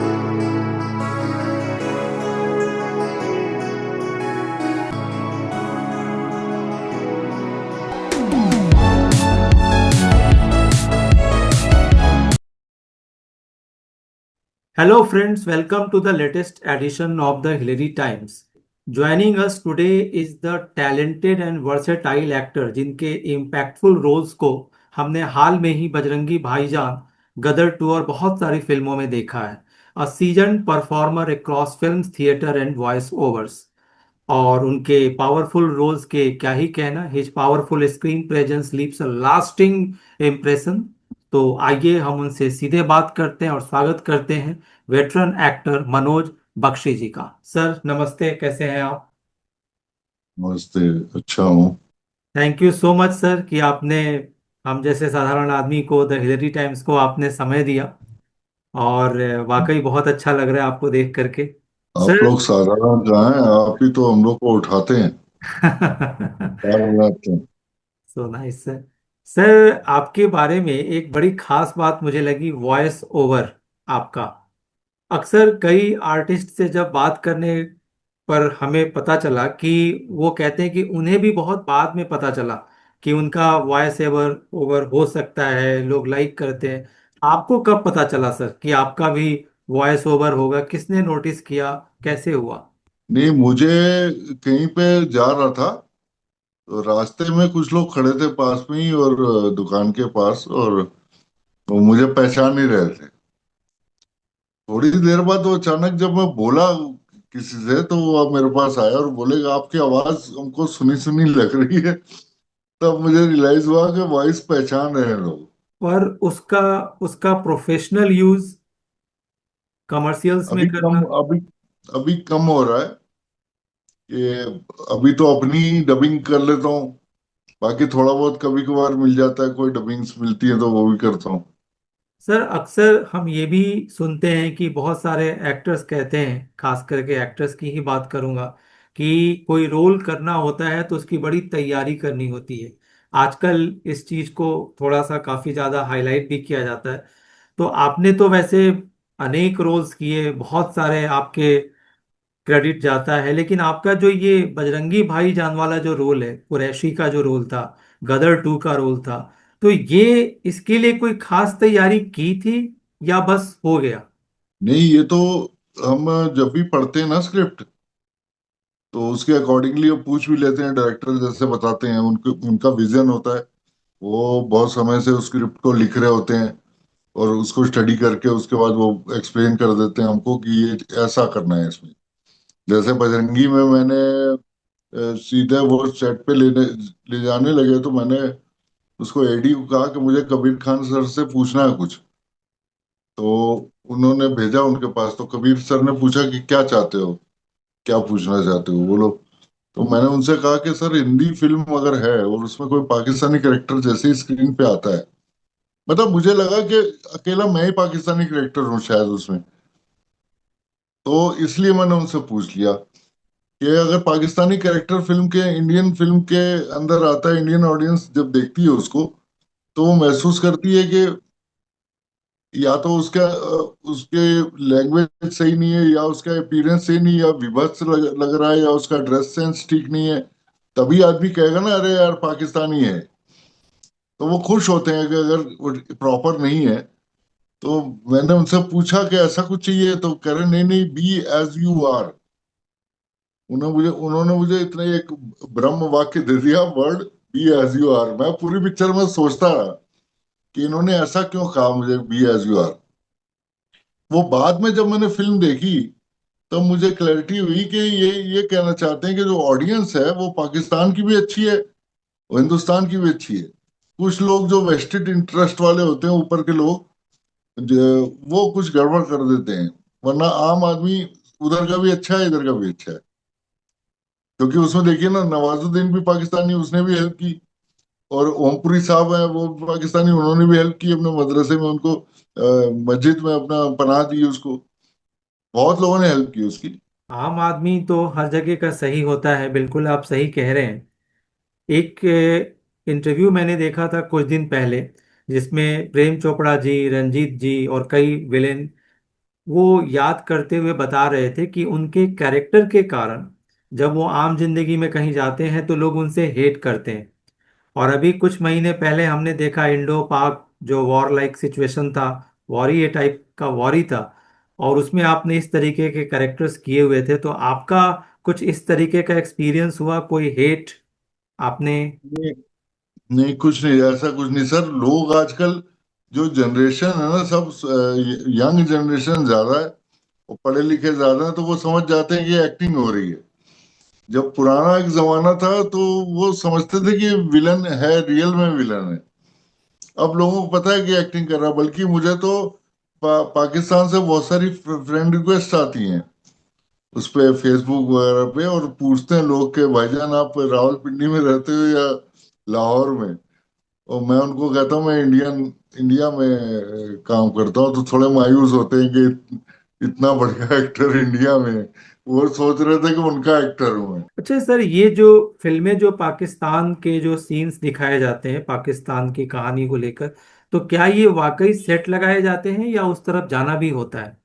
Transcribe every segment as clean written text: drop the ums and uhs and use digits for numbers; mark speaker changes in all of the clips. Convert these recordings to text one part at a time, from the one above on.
Speaker 1: Hello, friends. Welcome to the latest edition of the Hillary Times. Joining us today is the talented and versatile actor जिनके impactful roles को हमने हाल में ही बजरंगी भाईजान, गदर 2 और बहुत सारी फिल्मों में देखा है. A seasoned performer across films, theater and voice overs. और उनके पावरफुल रोल्स के क्या ही कहना. His powerful screen presence leaves a lasting impression. तो आइए हम उनसे सीधे बात करते हैं और स्वागत करते हैं वेटरन एक्टर मनोज बख्शी जी का. सर नमस्ते, कैसे हैं आप?
Speaker 2: नमस्ते। अच्छा हूँ।
Speaker 1: Thank you so much sir कि आपने हम जैसे साधारण आदमी को, द हिलरी टाइम्स को आपने समय दिया. और वाकई बहुत अच्छा लग रहा है आपको देख करके.
Speaker 2: आप
Speaker 1: सर
Speaker 2: लोग साधारण कहाँ हैं, आप ही तो हम लोग को उठाते हैं, प्यार बनाते हैं।
Speaker 1: So nice sir. सर आपके बारे में एक बड़ी खास बात मुझे लगी, वॉइस ओवर आपका. अक्सर कई आर्टिस्ट से जब बात करने पर हमें पता चला कि वो कहते हैं कि उन्हें भी बहुत बाद में पता चला कि उनका वॉइस ओवर ओवर हो सकता है, लोग लाइक करते हैं. आपको कब पता चला सर कि आपका भी वॉइस ओवर होगा? किसने नोटिस किया? कैसे हुआ?
Speaker 2: नहीं, मुझे कहीं पे जा रहा था तो रास्ते में कुछ लोग खड़े थे पास में ही, और दुकान के पास, और वो मुझे पहचान नहीं रहे थे। थोड़ी देर बाद वो अचानक जब मैं बोला किसी से, तो वो अब मेरे पास आया और बोले आपकी आवाज हमको सुनी सुनी लग रही है। तब मुझे रियलाइज हुआ कि वॉइस पहचान रहे हैं लोग।
Speaker 1: और उसका उसका प्रोफेशनल यूज कमर्शियल्स में
Speaker 2: अभी कम
Speaker 1: करना.
Speaker 2: अभी अभी कम हो रहा है कि अभी तो अपनी डबिंग कर लेता हूँ। बाकी थोड़ा बहुत कभी कभार मिल जाता है, कोई डबिंग्स मिलती है तो वो भी करता हूँ।
Speaker 1: सर अक्सर हम ये भी सुनते हैं कि बहुत सारे एक्टर्स कहते हैं, खास करके एक्टर्स की ही बात करूंगा, कि कोई रोल करना होता है तो उसकी बड़ी तैयारी करनी होती है. आजकल इस चीज को थोड़ा सा काफी ज्यादा हाईलाइट भी किया जाता है. तो आपने तो वैसे अनेक रोल्स किए, बहुत सारे आपके क्रेडिट जाता है, लेकिन आपका जो ये बजरंगी भाईजान वाला जो रोल है, कुरैशी का जो रोल था, गदर 2 का रोल था, तो ये इसके लिए कोई खास तैयारी की थी या बस हो गया?
Speaker 2: नहीं, ये तो हम जब भी पढ़ते हैं ना स्क्रिप्ट, तो उसके अकॉर्डिंगली वो पूछ भी लेते हैं। डायरेक्टर जैसे बताते हैं, उनको उनका विजन होता है। वो बहुत समय से उस स्क्रिप्ट को लिख रहे होते हैं, और उसको स्टडी करके उसके बाद वो एक्सप्लेन कर देते हैं हमको कि ये ऐसा करना है इसमें। जैसे बजरंगी में मैंने सीधे वो सेट पे ले जाने लगे, तो मैंने उसको एडी को कहा कि मुझे कबीर खान सर से पूछना है कुछ। तो उन्होंने भेजा उनके पास, तो कबीर सर ने पूछा कि क्या चाहते हो, क्या पूछना चाहते हो बोलो। तो मैंने उनसे कहा कि सर, हिंदी फिल्म अगर है और उसमें कोई पाकिस्तानी कैरेक्टर जैसे ही स्क्रीन पे आता है, मतलब मुझे लगा कि अकेला मैं ही पाकिस्तानी कैरेक्टर हूँ शायद उसमें। तो इसलिए मैंने उनसे पूछ लिया कि अगर पाकिस्तानी कैरेक्टर फिल्म के इंडियन फिल्म के अंदर आता है, इंडियन ऑडियंस जब देखती है उसको, तो वो महसूस करती है कि या तो उसके लैंग्वेज सही नहीं है, या उसका अपीयरेंस सही नहीं है, या विभत्स लग रहा है, या उसका ड्रेस सेंस ठीक नहीं है। तभी आदमी कहेगा ना, अरे यार पाकिस्तानी है। तो वो खुश होते हैं कि अगर प्रॉपर नहीं है। तो मैंने उनसे पूछा कि ऐसा कुछ चाहिए, तो कह रहे नहीं नहीं, बी एज यू आर। उन्होंने मुझे इतना एक ब्रह्म वाक्य दे दिया, word be as you are. मैं पूरी पिक्चर में सोचता रहा कि इन्होंने ऐसा क्यों कहा मुझे, बी एज यू आर। वो बाद में जब मैंने फिल्म देखी, तब मुझे क्लैरिटी हुई कि ये कहना चाहते हैं कि जो ऑडियंस है वो पाकिस्तान की भी अच्छी है और हिंदुस्तान की भी अच्छी है। कुछ लोग जो वेस्टेड इंटरेस्ट वाले होते हैं, ऊपर के लोग, वो कुछ गड़बड़ कर देते हैं। वरना आम आदमी उधर का भी अच्छा है, इधर का भी अच्छा है। क्योंकि उसमें देखिए ना, नवाजुद्दीन भी पाकिस्तानी, उसने भी हेल्प की। और ओमपुरी साहब हैं, वो भी पाकिस्तानी, उन्होंने भी हेल्प की अपने मदरसे में उनको, मस्जिद में अपना पनाह दी उसको। बहुत लोगों ने हेल्प की उसकी।
Speaker 1: आम आदमी तो हर जगह का सही होता है, बिल्कुल आप सही कह रहे हैं. एक इंटरव्यू मैंने देखा था कुछ दिन पहले, जिसमें प्रेम चोपड़ा जी, रंजीत जी और कई विलेन वो याद करते हुए बता रहे थे कि उनके कैरेक्टर के कारण जब वो आम जिंदगी में कहीं जाते हैं तो लोग उनसे हेट करते हैं। और अभी कुछ महीने पहले हमने देखा इंडो पाक जो वॉर लाइक सिचुएशन था, वॉर ये टाइप का वॉर ही था, और उसमें आपने इस तरीके के कैरेक्टर्स किए हुए थे। तो आपका कुछ इस तरीके का एक्सपीरियंस हुआ, कोई हेट आपने?
Speaker 2: नहीं, नहीं कुछ नहीं, ऐसा कुछ नहीं सर। लोग आजकल जो जनरेशन है ना, सब यंग जनरेशन ज्यादा है और पढ़े लिखे ज्यादा है, तो वो समझ जाते हैं कि एक्टिंग हो रही है। जब पुराना एक जमाना था तो वो समझते थे कि विलन है, रियल में विलन है। अब लोगों को पता है कि एक्टिंग कर रहा है। बल्कि मुझे तो पाकिस्तान से बहुत सारी फ्रेंड रिक्वेस्ट आती हैं उस पे, फेसबुक वगैरह पे, और पूछते हैं लोग के भाईजान आप रावलपिंडी में रहते हो या लाहौर में। और मैं उनको कहता हूँ मैं इंडिया में काम करता हूँ, तो थोड़े मायूस होते हैं कि इतना बढ़िया एक्टर इंडिया में है। वो सोच रहे थे कि उनका एक्टर हूँ मैं।
Speaker 1: अच्छा सर, ये जो फिल्में जो पाकिस्तान के जो सीन्स दिखाए जाते हैं पाकिस्तान की कहानी को लेकर, तो क्या ये वाकई सेट लगाए जाते हैं या उस तरफ जाना भी होता है?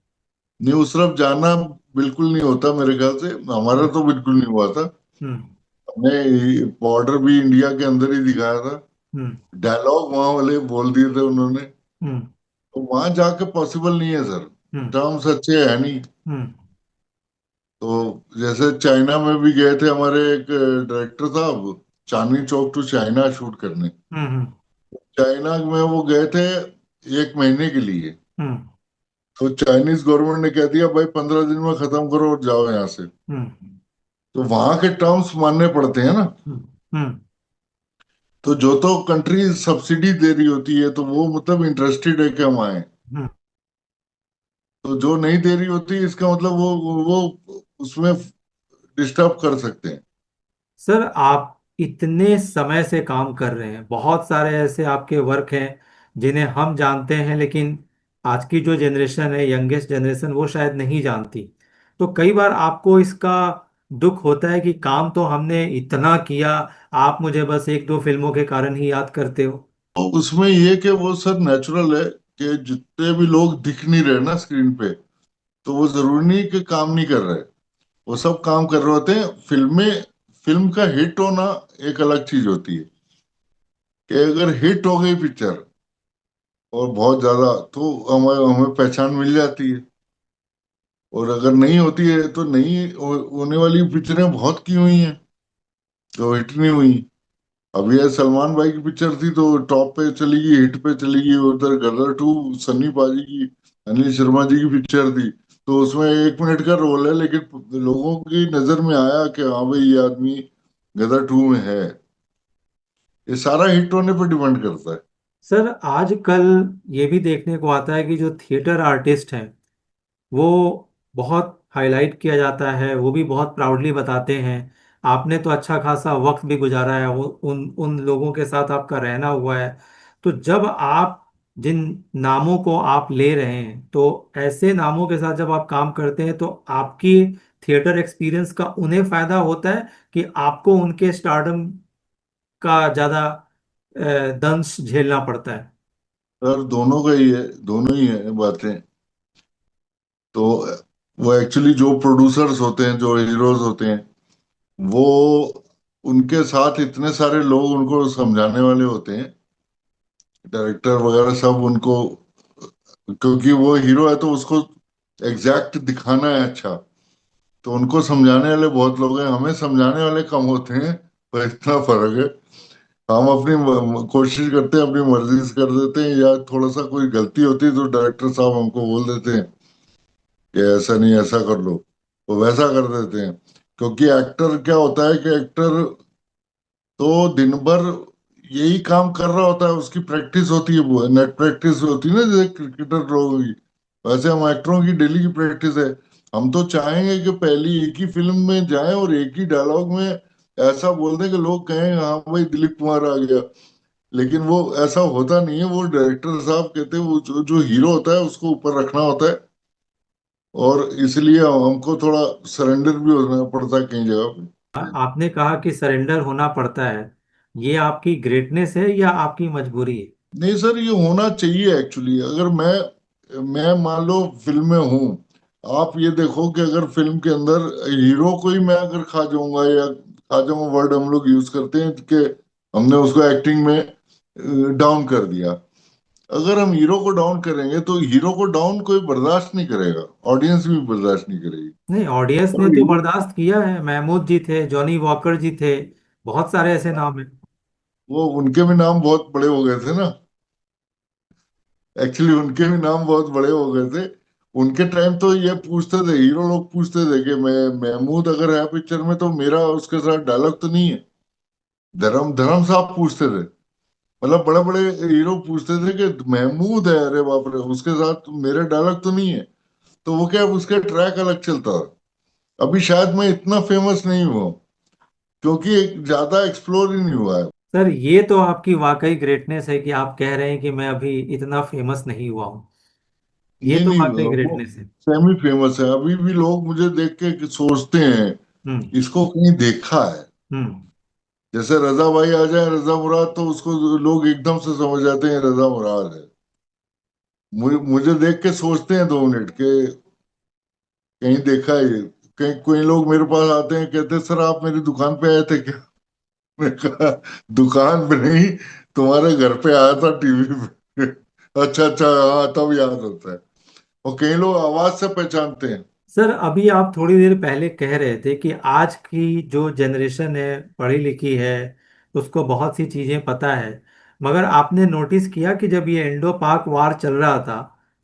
Speaker 2: नहीं, उस तरफ जाना बिल्कुल नहीं होता मेरे ख्याल से। हमारा
Speaker 1: हम्म।
Speaker 2: तो बिल्कुल नहीं हुआ था।
Speaker 1: हम्म।
Speaker 2: हमने बॉर्डर भी इंडिया के अंदर ही दिखाया था।
Speaker 1: हम्म।
Speaker 2: डायलॉग वहां वाले बोल दिए थे उन्होंने।
Speaker 1: हम्म।
Speaker 2: तो वहां जाके पॉसिबल नहीं है सर।
Speaker 1: हम्म।
Speaker 2: टर्म्स अच्छे है नहीं।
Speaker 1: हम्म।
Speaker 2: तो जैसे चाइना में भी गए थे हमारे एक डायरेक्टर साहब, Chandni Chowk to China shoot करने।
Speaker 1: हम्म।
Speaker 2: चाइना में वो गए थे 1 महीने के लिए।
Speaker 1: हम्म।
Speaker 2: तो चाइनीज गवर्नमेंट ने कह दिया भाई 15 दिन में खत्म करो और जाओ यहाँ से।
Speaker 1: हम्म।
Speaker 2: तो वहां के टर्म्स मानने पड़ते हैं ना।
Speaker 1: हम्म। हम्म।
Speaker 2: तो जो तो कंट्री सब्सिडी दे रही होती है तो वो मतलब इंटरेस्टेड है कि हम आए।
Speaker 1: हम्म।
Speaker 2: तो जो नहीं दे रही होती इसका मतलब वो उसमें डिस्टर्ब कर सकते हैं।
Speaker 1: सर, आप इतने समय से काम कर रहे हैं, बहुत सारे ऐसे आपके वर्क हैं जिन्हें हम जानते हैं, लेकिन आज की जो जनरेशन है, यंगेस्ट जनरेशन, वो शायद नहीं जानती। तो कई बार आपको इसका दुख होता है कि काम तो हमने इतना किया, आप मुझे बस एक दो फिल्मों के कारण ही याद करते हो।
Speaker 2: और उसमें ये कि वो सर नेचुरल है कि जितने भी लोग दिख नहीं रहे ना स्क्रीन पे, तो वो जरूरी नहीं कि काम नहीं कर रहे। वो सब काम कर रहे होते हैं। फिल्म का हिट होना एक अलग चीज होती है। कि अगर हिट हो गई पिक्चर और बहुत ज्यादा, तो हमें हमें पहचान मिल जाती है। और अगर नहीं होती है तो नहीं होने वाली पिक्चरें बहुत की हुई हैं जो हिट नहीं हुई। अब ये सलमान भाई की पिक्चर थी तो टॉप पे चली गई, हिट पे चली गई। उधर गदर टू, सन्नी पाजी की, अनिल शर्मा जी की पिक्चर थी। तो उसमें 1 मिनट का रोल है, लेकिन लोगों की नजर में आया कि हाँ भाई ये आदमी गदर टू में है। ये सारा हिट होने पर डिपेंड करता है।
Speaker 1: सर, आजकल ये भी देखने को आता है कि जो थिएटर आर्टिस्ट हैं वो बहुत हाईलाइट किया जाता है, वो भी बहुत प्राउडली बताते हैं। आपने तो अच्छा खासा वक्त भी गुजारा है, उन उन लोगों के साथ आपका रहना हुआ है। तो जब आप जिन नामों को आप ले रहे हैं, तो ऐसे नामों के साथ जब आप काम करते हैं तो आपकी थिएटर एक्सपीरियंस का उन्हें फायदा होता है कि आपको उनके स्टारडम का ज्यादा दंश झेलना पड़ता है?
Speaker 2: और दोनों का ही है, दोनों ही है बातें। तो वो एक्चुअली जो प्रोड्यूसर्स होते हैं, जो हीरोज होते हैं, वो उनके साथ इतने सारे लोग उनको समझाने वाले होते हैं, डायरेक्टर वगैरह सब उनको। क्योंकि वो हीरो है तो उसको एग्जैक्ट दिखाना है अच्छा। तो उनको समझाने वाले बहुत लोग हैं, हमें समझाने वाले कम होते हैं। पर इतना फर्क है। हम अपनी कोशिश करते हैं, अपनी मर्जी से कर देते हैं, या थोड़ा सा कोई गलती होती है तो डायरेक्टर साहब हमको बोल देते हैं कि ऐसा नहीं ऐसा कर लो, तो वैसा कर देते हैं। क्योंकि एक्टर क्या होता है कि एक्टर तो दिन भर यही काम कर रहा होता है, उसकी प्रैक्टिस होती है, वो नेट प्रैक्टिस होती है ना, जैसे क्रिकेटर लोगों की। वैसे हम एक्टरों की डेली की प्रैक्टिस है। हम तो चाहेंगे कि पहली एक ही फिल्म में जाएं और एक ही डायलॉग में ऐसा बोल दें कि लोग कहें हाँ भाई दिलीप कुमार आ गया। लेकिन वो ऐसा होता नहीं है। वो डायरेक्टर साहब कहते हैं वो जो हीरो होता है उसको ऊपर रखना होता है। और इसलिए हमको थोड़ा सरेंडर भी होना पड़ता है कई जगह पे।
Speaker 1: आपने कहा कि सरेंडर होना पड़ता है, ये आपकी ग्रेटनेस है या आपकी मजबूरी है?
Speaker 2: नहीं सर, ये होना चाहिए एक्चुअली। अगर मैं मैं मान लो फिल्म में हूँ, आप ये देखो कि अगर फिल्म के अंदर हीरो को ही मैं अगर खा जाऊंगा, या खा जाऊंगा वर्ड हम लोग यूज करते हैं कि हमने उसको एक्टिंग में डाउन कर दिया। अगर हम हीरो को डाउन करेंगे तो हीरो को डाउन कोई बर्दाश्त नहीं करेगा, ऑडियंस भी बर्दाश्त नहीं करेगी।
Speaker 1: नहीं, ऑडियंस ने
Speaker 2: और
Speaker 1: तो
Speaker 2: हीरो,
Speaker 1: बर्दाश्त किया है। महमूद जी थे, जॉनी वॉकर जी थे, बहुत सारे ऐसे नाम हैं।
Speaker 2: वो उनके भी नाम बहुत बड़े हो गए थे ना, एक्चुअली उनके भी नाम बहुत बड़े हो गए थे। उनके टाइम तो ये पूछते थे, हीरो लोग पूछते थे कि मैं महमूद अगर है पिक्चर में तो मेरा उसके साथ डायलॉग तो नहीं है। धर्म धर्म साहब पूछते थे, मतलब बड़े बड़े हीरो पूछते थे कि महमूद है, अरे बाप रे, उसके साथ मेरे डायलॉग तो नहीं है। तो वो क्या, उसका ट्रैक अलग चलता था। अभी शायद मैं इतना फेमस नहीं हुआ क्योंकि एक ज्यादा एक्सप्लोर ही नहीं हुआ है।
Speaker 1: सर, ये तो आपकी वाकई ग्रेटनेस है कि आप कह रहे हैं कि मैं अभी इतना फेमस नहीं हुआ हूँ। ये
Speaker 2: नहीं
Speaker 1: तो
Speaker 2: नहीं,
Speaker 1: वाकई
Speaker 2: वो
Speaker 1: ग्रेटनेस है।
Speaker 2: सेमी फेमस है, अभी भी लोग मुझे देख के सोचते हैं
Speaker 1: हम्म।
Speaker 2: इसको कहीं देखा है।
Speaker 1: हम्म।
Speaker 2: जैसे रजा भाई आ जाए, रजा मुराद, तो उसको लोग एकदम से समझ जाते हैं रजा मुराद है। मुझे देख के सोचते हैं 2 मिनट के कहीं देखा है ये। कहीं कोई लोग मेरे पास आते हैं, कहते हैं सर आप मेरी दुकान पे आए थे क्या? मैं कहा दुकान पे नहीं, तुम्हारे घर पे आया था टीवी पे। अच्छा अच्छा, हाँ तब याद होता है। और कई लोग आवाज से पहचानते हैं।
Speaker 1: सर, अभी आप थोड़ी देर पहले कह रहे थे कि आज की जो जनरेशन है पढ़ी लिखी है, उसको बहुत सी चीज़ें पता है। मगर आपने नोटिस किया कि जब ये इंडो पाक वार चल रहा था,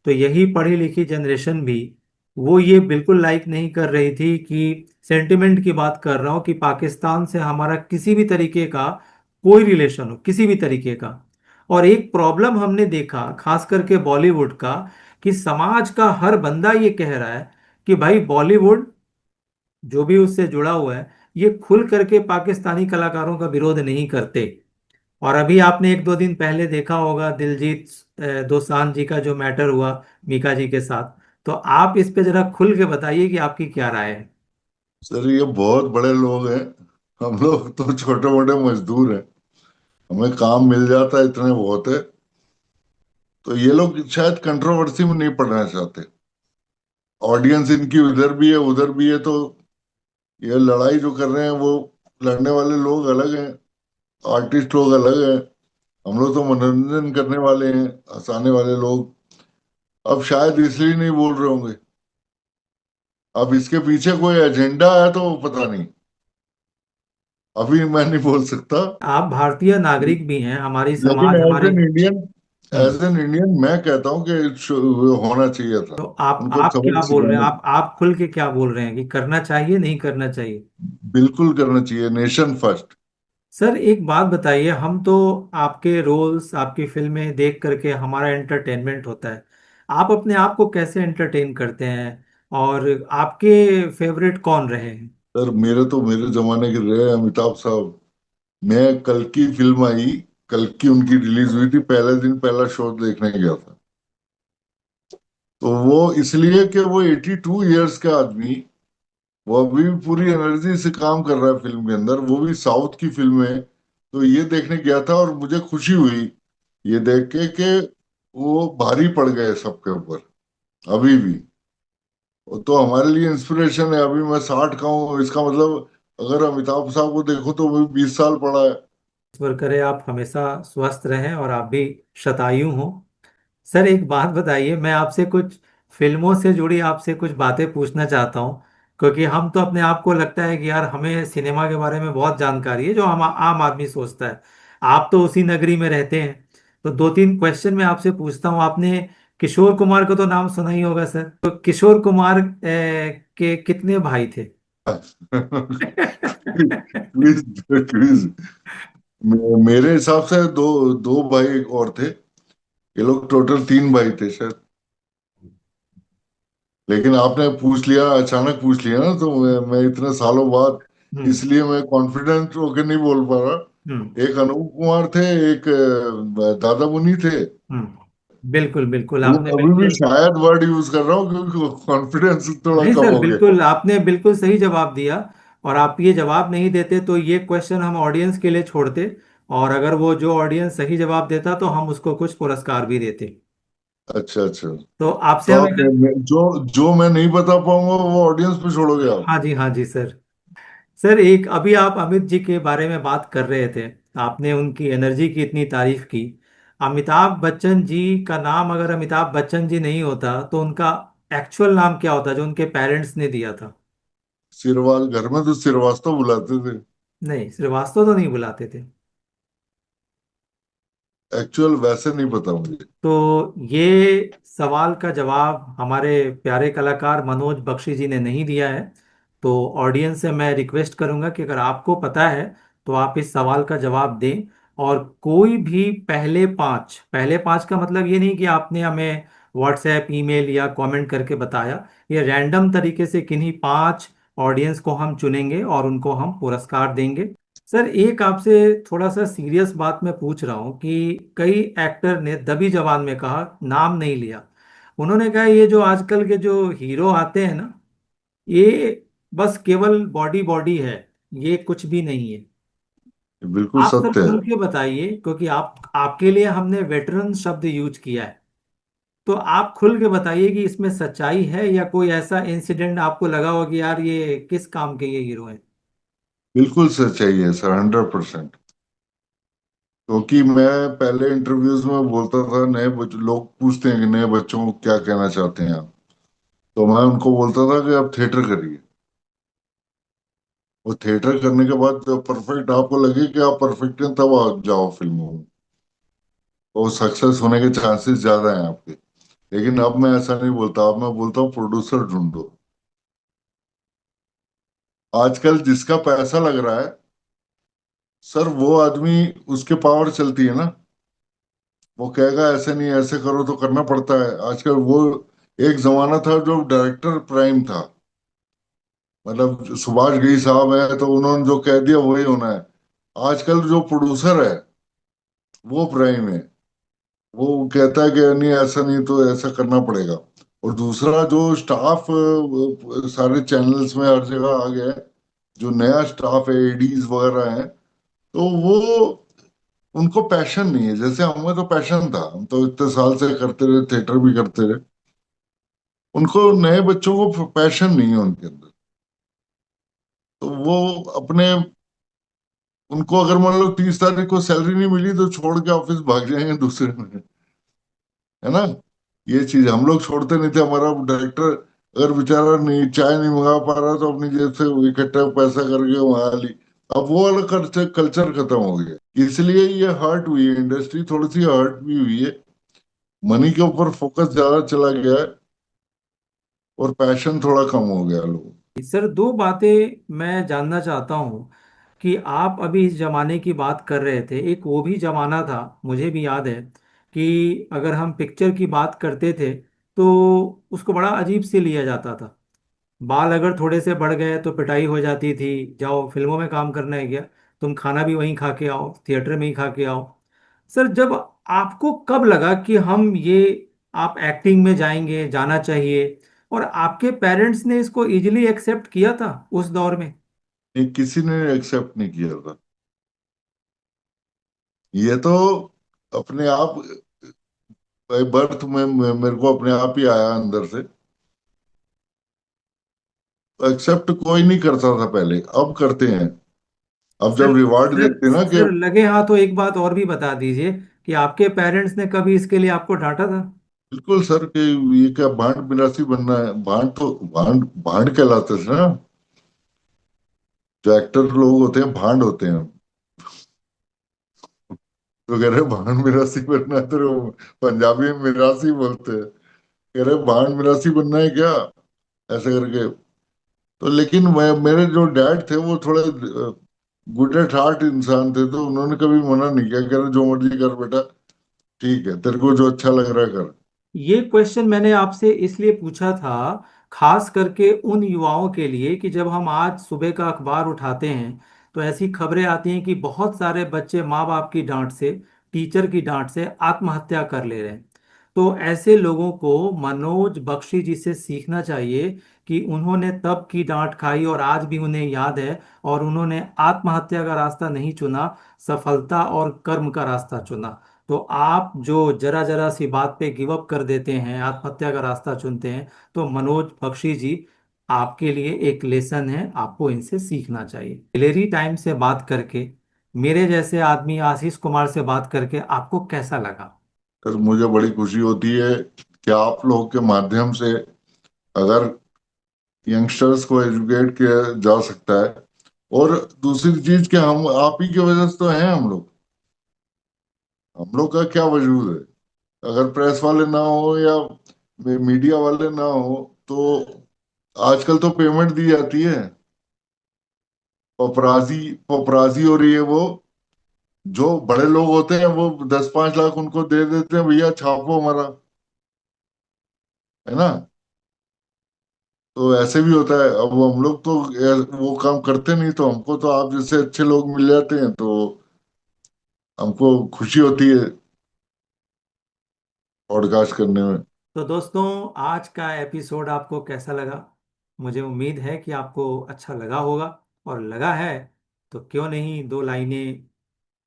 Speaker 1: तो यही पढ़ी लिखी जनरेशन भी वो ये बिल्कुल लाइक नहीं कर रही थी कि, सेंटिमेंट की बात कर रहा हूँ, कि पाकिस्तान से हमारा किसी भी तरीके का कोई रिलेशन हो, किसी भी तरीके का। और एक प्रॉब्लम हमने देखा खास करके बॉलीवुड का, कि समाज का हर बंदा ये कह रहा है कि भाई बॉलीवुड जो भी उससे जुड़ा हुआ है, ये खुल करके पाकिस्तानी कलाकारों का विरोध नहीं करते। और अभी आपने एक दो दिन पहले देखा होगा दिलजीत दोसांझ जी का जो मैटर हुआ मीका जी के साथ। तो आप इस पे जरा खुल के बताइए कि आपकी क्या राय है।
Speaker 2: सर ये बहुत बड़े लोग हैं, हम लोग तो छोटे मोटे मजदूर हैं, हमें काम मिल जाता है, इतने बहुत है। तो ये लोग शायद कंट्रोवर्सी में नहीं पढ़ना चाहते। ऑडियंस इनकी उधर भी है उधर भी है, तो ये लड़ाई जो कर रहे हैं वो लड़ने वाले लोग अलग हैं, आर्टिस्ट लोग अलग हैं। हम लोग तो मनोरंजन करने वाले हैं, हंसाने वाले लोग। अब शायद इसलिए नहीं बोल रहे होंगे। अब इसके पीछे कोई एजेंडा है तो पता नहीं, अभी मैं नहीं बोल सकता।
Speaker 1: आप भारतीय नागरिक भी हैं, हमारी
Speaker 2: लेकिन
Speaker 1: समाज हमारे। हम्म।
Speaker 2: एज एन इंडियन मैं कहता हूँ कि होना चाहिए था।
Speaker 1: तो आप
Speaker 2: उनको
Speaker 1: आप क्या
Speaker 2: सबक
Speaker 1: बोल रहे हैं?
Speaker 2: सिखाना
Speaker 1: आप खुल के क्या बोल रहे हैं कि करना चाहिए नहीं करना चाहिए?
Speaker 2: बिल्कुल करना चाहिए, नेशन फर्स्ट।
Speaker 1: सर, एक बात बताइए, हम तो आपके रोल्स, आपकी फिल्में देख करके हमारा एंटरटेनमेंट होता है। आप अपने आप को कैसे एंटरटेन करते हैं? और आपके फेवरेट कौन रहे हैं?
Speaker 2: सर मेरे तो मेरे जमाने के रहे अमिताभ साहब। मैं कल की फिल्म आई, कल की उनकी रिलीज हुई थी, पहले दिन पहला शो देखने गया था। तो वो इसलिए कि वो 82 ईयर्स का आदमी, वो अभी भी पूरी एनर्जी से काम कर रहा है फिल्म के अंदर, वो भी साउथ की फिल्म है। तो ये देखने गया था और मुझे खुशी हुई ये देख के कि वो भारी पड़ गए सबके ऊपर अभी भी। वो तो हमारे लिए इंस्पिरेशन है। अभी मैं 60 का हूँ, इसका मतलब अगर अमिताभ साहब को देखो तो वो 20 साल पड़ा है।
Speaker 1: ईश्वर करे आप हमेशा स्वस्थ रहें और आप भी शतायु हों। सर, एक बात बताइए, मैं आपसे कुछ फिल्मों से जुड़ी आपसे कुछ बातें पूछना चाहता हूँ। क्योंकि हम तो अपने आप को लगता है कि यार हमें सिनेमा के बारे में बहुत जानकारी है, जो हम आम आदमी सोचता है। आप तो उसी नगरी में रहते हैं। तो दो तीन क्वेश्चन मैं आपसे पूछता हूँ। आपने किशोर कुमार को तो नाम सुना ही होगा सर। तो किशोर कुमार के कितने भाई थे?
Speaker 2: Quiz quiz. मेरे हिसाब से दो, दो भाई और थे। ये लोग टोटल 3 भाई थे शायद। लेकिन आपने पूछ लिया, अचानक पूछ लिया ना, तो मैं इतने सालों बाद,
Speaker 1: हम्म।
Speaker 2: इसलिए मैं कॉन्फिडेंट होकर नहीं बोल पा
Speaker 1: हम्म।
Speaker 2: रहा। एक अनूप कुमार थे, एक दादा मुनि थे।
Speaker 1: बिल्कुल बिल्कुल,
Speaker 2: लेकिन
Speaker 1: आपने
Speaker 2: अभी भी
Speaker 1: बिल्कुल।
Speaker 2: शायद वर्ड यूज कर रहा हूँ क्योंकि कॉन्फिडेंस थोड़ा
Speaker 1: नहीं
Speaker 2: कम
Speaker 1: सर,
Speaker 2: हो गया।
Speaker 1: बिल्कुल आपने बिल्कुल सही जवाब दिया। और आप ये जवाब नहीं देते तो ये क्वेश्चन हम ऑडियंस के लिए छोड़ते। और अगर वो जो ऑडियंस सही जवाब देता तो हम उसको कुछ पुरस्कार भी देते।
Speaker 2: अच्छा अच्छा।
Speaker 1: तो आपसे
Speaker 2: तो
Speaker 1: हमें
Speaker 2: आप जो जो मैं नहीं बता पाऊंगा वो ऑडियंस पे छोड़ोगे आप?
Speaker 1: हाँ जी सर। सर एक अभी आप अमित जी के बारे में बात कर रहे थे, आपने उनकी एनर्जी की इतनी तारीफ की। अमिताभ बच्चन जी का नाम अगर अमिताभ बच्चन जी नहीं होता तो उनका एक्चुअल नाम क्या होता जो उनके पेरेंट्स ने दिया था?
Speaker 2: सिरवाल, घर में तो श्रीवास्तव बुलाते थे।
Speaker 1: नहीं, श्रीवास्तव तो नहीं बुलाते थे।
Speaker 2: एक्चुअल वैसे नहीं पता मुझे।
Speaker 1: तो ये सवाल का जवाब हमारे प्यारे कलाकार मनोज बख्शी जी ने नहीं दिया है। तो ऑडियंस से मैं रिक्वेस्ट करूंगा कि अगर आपको पता है तो आप इस सवाल का जवाब दें। और कोई भी पहले पांच का मतलब ये नहीं कि आपने हमें व्हाट्सएप ईमेल या कमेंट करके बताया। ये रैंडम तरीके से किन्हीं 5 ऑडियंस को हम चुनेंगे और उनको हम पुरस्कार देंगे। सर एक आपसे थोड़ा सा सीरियस बात मैं पूछ रहा हूँ कि कई एक्टर ने दबी जबान में कहा, नाम नहीं लिया। उन्होंने कहा ये जो आजकल के जो हीरो आते हैं ना, ये बस केवल बॉडी बॉडी है, ये कुछ भी नहीं है।
Speaker 2: ये बिल्कुल
Speaker 1: आप सर
Speaker 2: सत्य है।
Speaker 1: खुल के बताइए, क्योंकि आप आपके लिए हमने वेटरन शब्द यूज किया है। तो आप खुल के बताइए कि इसमें सच्चाई है या कोई ऐसा इंसिडेंट आपको लगा हो कि यार ये किस काम के ये हीरो हैं।
Speaker 2: बिल्कुल सच्चाई है सर, 100%। क्योंकि मैं पहले इंटरव्यूज में बोलता था, लोग पूछते हैं कि नए बच्चों को क्या कहना चाहते हैं आप, तो मैं उनको बोलता था कि आप थिएटर करिए। और थिएटर करने के बाद जब परफेक्ट आपको लगे कि आप परफेक्ट हैं, तब आप जाओ फिल्मों में। और सक्सेस होने के चांसेस ज्यादा हैं आपके। लेकिन अब मैं ऐसा नहीं बोलता, अब मैं बोलता हूँ प्रोड्यूसर ढूंढो। आजकल जिसका पैसा लग रहा है सर, वो आदमी, उसके पावर चलती है ना। वो कहेगा ऐसे नहीं, ऐसे करो, तो करना पड़ता है आजकल। वो एक जमाना था जो डायरेक्टर प्राइम था, मतलब सुभाष घई साहब है तो उन्होंने जो कह दिया वही होना है। आजकल जो प्रोड्यूसर है वो प्राइम है। वो कहता है कि नहीं, ऐसा नहीं तो ऐसा करना पड़ेगा। और दूसरा जो स्टाफ सारे चैनल्स में हर जगह आ गया है, जो नया स्टाफ है, एडीज वगैरह है, तो वो, उनको पैशन नहीं है। जैसे हमें तो पैशन था, हम तो इतने साल से करते रहे, थिएटर भी करते रहे। उनको, नए बच्चों को पैशन नहीं है उनके अंदर। तो वो अपने, उनको अगर मान लो 30 तारीख को सैलरी नहीं मिली तो छोड़ के ऑफिस भाग जाएंगे दूसरे में, है ना। ये चीज हम लोग छोड़ते नहीं थे। हमारा डायरेक्टर अगर बेचारा नहीं, चाय नहीं मंगा पा रहा तो अपनी जेब से इकट्ठा पैसा करके वहां ली। अब वो वाला कल्चर कल्चर खत्म हो गया, इसलिए ये हर्ट हुई है, इंडस्ट्री थोड़ी सी हर्ट भी हुई है। मनी के ऊपर फोकस ज्यादा चला गया है और पैशन थोड़ा कम हो गया लोगों
Speaker 1: सर दो बातें मैं जानना चाहता हूँ कि आप अभी इस जमाने की बात कर रहे थे, एक वो भी जमाना था, मुझे भी याद है कि अगर हम पिक्चर की बात करते थे तो उसको बड़ा अजीब से लिया जाता था। बाल अगर थोड़े से बढ़ गए तो पिटाई हो जाती थी, जाओ फिल्मों में काम करना है क्या, तुम खाना भी वहीं खा के आओ, थिएटर में ही खा के आओ। सर जब आपको कब लगा कि हम ये, आप एक्टिंग में जाएंगे, जाना चाहिए, और आपके पेरेंट्स ने इसको इजीली एक्सेप्ट किया था उस दौर में?
Speaker 2: ने किसी ने एक्सेप्ट नहीं किया था। ये तो अपने आप, बर्थ में मेरे को अपने आप ही आया अंदर से। एक्सेप्ट कोई नहीं करता था पहले, अब करते हैं। अब
Speaker 1: सर
Speaker 2: जब रिवार्ड
Speaker 1: सर
Speaker 2: देखते हैं ना कि,
Speaker 1: सर लगे हाथ तो एक बात और भी बता दीजिए कि आपके पेरेंट्स ने कभी इसके लिए आपको डांटा था?
Speaker 2: बिल्कुल सर, कि ये क्या भांड मिरासी बनना है? भांड तो भांड भांड कहलाते थे ना। जो एक्टर लोग होते हैं भांड होते हैं। तो कह रहे भांड मिरासी बनना है, तो वो पंजाबी में मिरासी बोलते हैं। कह रहे भांड मिरासी बनना है क्या, ऐसे करके। तो लेकिन मेरे जो डैड थे वो थोड़े गुड एट हार्ट इंसान थे, तो उन्होंने कभी मना नहीं किया। कह रहे जो मर्जी कर बेटा, ठीक है, तेरे को जो अच्छा लग रहा है कर।
Speaker 1: ये क्वेश्चन मैंने आपसे इसलिए पूछा था, खास करके उन युवाओं के लिए कि जब हम आज सुबह का अखबार उठाते हैं तो ऐसी खबरें आती हैं कि बहुत सारे बच्चे माँ बाप की डांट से, टीचर की डांट से आत्महत्या कर ले रहे हैं। तो ऐसे लोगों को मनोज बख्शी जी से सीखना चाहिए कि उन्होंने तब की डांट खाई और आज भी उन्हें याद है, और उन्होंने आत्महत्या का रास्ता नहीं चुना, सफलता और कर्म का रास्ता चुना। तो आप जो जरा जरा सी बात पे गिव अप कर देते हैं, आत्महत्या का रास्ता चुनते हैं, तो मनोज बख्शी जी, आपके लिए एक लेसन है, आपको इनसे सीखना चाहिए। हिलेरी टाइम से बात करके, मेरे जैसे आदमी आशीष कुमार से बात करके आपको कैसा लगा?
Speaker 2: सर मुझे बड़ी खुशी होती है कि आप लोग के माध्यम से अगर यंगस्टर्स को एजुकेट किया जा सकता है। और दूसरी चीज कि हम आप ही की वजह से तो हैं हम लोग का क्या वजूद है। अगर प्रेस वाले ना हो या मीडिया वाले ना हो तो आजकल तो पेमेंट दी जाती है, पपराजी पपराजी हो रही है। वो जो बड़े लोग होते हैं वो 10-5 लाख उनको दे देते हैं, भैया छापो हमारा, है ना। तो ऐसे भी होता है। अब हम लोग तो वो काम करते नहीं, तो हमको तो आप जैसे अच्छे लोग मिल जाते हैं तो हमको खुशी होती है पॉडकास्ट करने में।
Speaker 1: तो दोस्तों, आज का एपिसोड आपको कैसा लगा? मुझे उम्मीद है कि आपको अच्छा लगा होगा, और लगा है तो क्यों नहीं दो लाइनें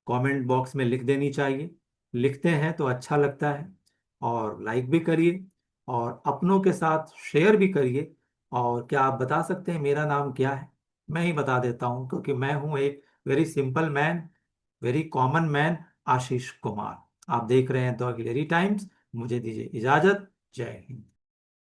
Speaker 1: कमेंट बॉक्स में लिख देनी चाहिए। लिखते हैं तो अच्छा लगता है। और लाइक भी करिए, और अपनों के साथ शेयर भी करिए। और क्या आप बता सकते हैं मेरा नाम क्या है? मैं ही बता देता हूँ, क्योंकि मैं हूँ एक very simple man, very common man, Ashish Kumar. आप देख रहे हैं द हिलेरी टाइम्स। मुझे दीजिए इजाजत। जय हिंद।